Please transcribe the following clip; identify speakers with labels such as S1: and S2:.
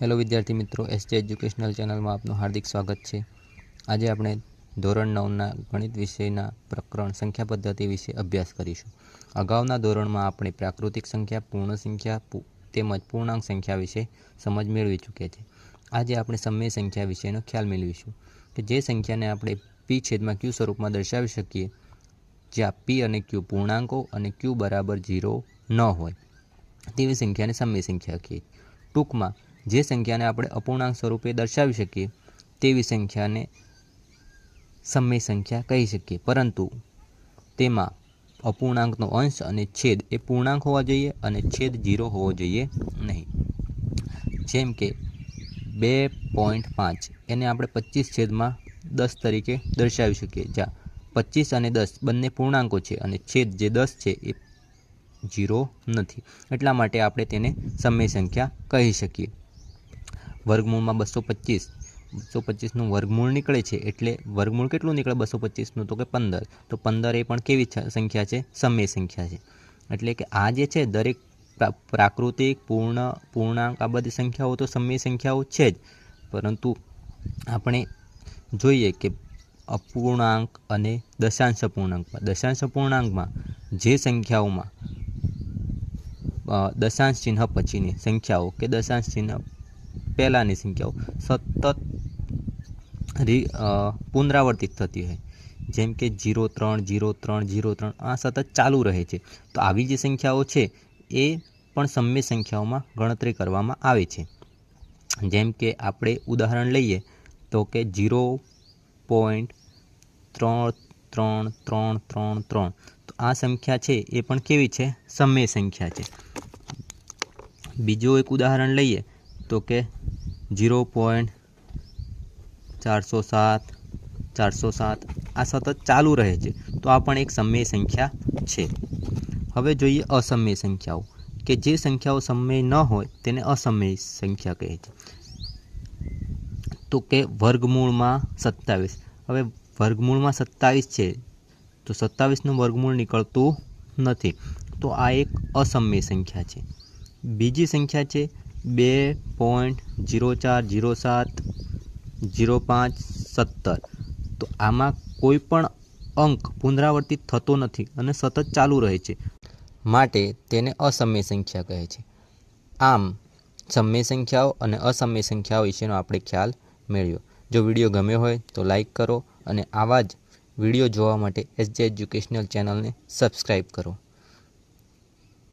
S1: Hello વિદ્યાર્થી મિત્રો, SJ educational ચેનલમાં આપનું હાર્દિક સ્વાગત છે। આજે આપણે ધોરણ 9ના ગણિત વિષયના પ્રકરણ સંખ્યા પદ્ધતિ વિશે અભ્યાસ કરીશું। અગાઉના ધોરણમાં આપણે પ્રાકૃતિક સંખ્યા, પૂર્ણ સંખ્યા તેમજ પૂર્ણાંક સંખ્યા વિશે સમજ મેળવી ચૂક્યા છે। આજે આપણે સમય સંખ્યા વિશેનો ખ્યાલ મેળવીશું કે જે સંખ્યાને આપણે પી છેદમાં ક્યુ સ્વરૂપમાં દર્શાવી શકીએ, જ્યાં પી અને ક્યુ પૂર્ણાંકો અને ક્યુ બરાબર 0 ન હોય તેવી સંખ્યાને સમય સંખ્યા કહીએ। ટૂંકમાં જે સંખ્યાને આપણે અપૂર્ણાંક સ્વરૂપે દર્શાવી શકીએ તેવી સંખ્યાને સમય સંખ્યા કહી શકીએ, પરંતુ તેમાં અપૂર્ણાંકનો અંશ અને છેદ એ પૂર્ણાંક હોવા જોઈએ અને છેદ 0 હોવો જોઈએ નહીં। જેમ કે 2.5 એને આપણે 25 છેદમાં 10 તરીકે દર્શાવી શકીએ, જ્યાં 25 અને 10 બંને પૂર્ણાંકો છે અને છેદ જે 10 છે એ 0 નથી, એટલા માટે આપણે તેને સમય સંખ્યા કહી શકીએ। વર્ગમૂળમાં 225નું વર્ગમૂળ નીકળે છે, એટલે વર્ગમૂળ કેટલું નીકળે 225નું? તો કે 15। તો 15 એ પણ કેવી સંખ્યા છે? સમય સંખ્યા છે। એટલે કે આ જે છે દરેક પ્રાકૃતિક, પૂર્ણાંક આ બધી સંખ્યાઓ તો સમય સંખ્યાઓ છે જ, પરંતુ આપણે જોઈએ કે અપૂર્ણાંક અને દશાંશ અપૂર્ણાંકમાં જે સંખ્યાઓમાં દશાંશ ચિહ્ન પછીની સંખ્યાઓ કે દશાંશ ચિહ્ન પહેલાંની સંખ્યાઓ સતત પુનરાવર્તિત થતી હોય, જેમ કે 0.3 0.3 0.3 આ સતત ચાલુ રહે છે, તો આવી જે સંખ્યાઓ છે એ પણ સમય સંખ્યાઓમાં ગણતરી કરવામાં આવે છે। જેમ કે આપણે ઉદાહરણ લઈએ તો કે 0.333333, તો આ સંખ્યા છે એ પણ કેવી છે? સમય સંખ્યા છે। બીજું એક ઉદાહરણ લઈએ તો કે 0.407 આ સતત ચાલુ રહે છે, તો આ પણ એક સમય સંખ્યા છે। હવે જોઈએ અસમય સંખ્યાઓ, કે જે સંખ્યાઓ સમય ન હોય તેને અસમય સંખ્યા કહે છે। તો કે વર્ગમૂળમાં 27, હવે વર્ગમૂળમાં 27 છે તો 27નું વર્ગમૂળ નીકળતું નથી, તો આ એક અસમય સંખ્યા છે। બીજી સંખ્યા છે 2.0407 0517, તો આમાં કોઈ પણ અંક પુનરાવર્તિત થતો નથી અને સતત ચાલુ રહે છે, માટે તેને અસમય સંખ્યા કહે છે। આમ સમય સંખ્યાઓ અને અસમય સંખ્યાઓ વિશેનો આપણે ખ્યાલ મેળવ્યો। જો વિડીયો ગમ્યો હોય તો લાઈક કરો અને આવા જ વિડીયો જોવા માટે એસજે એજ્યુકેશનલ ચેનલને સબસ્ક્રાઈબ કરો।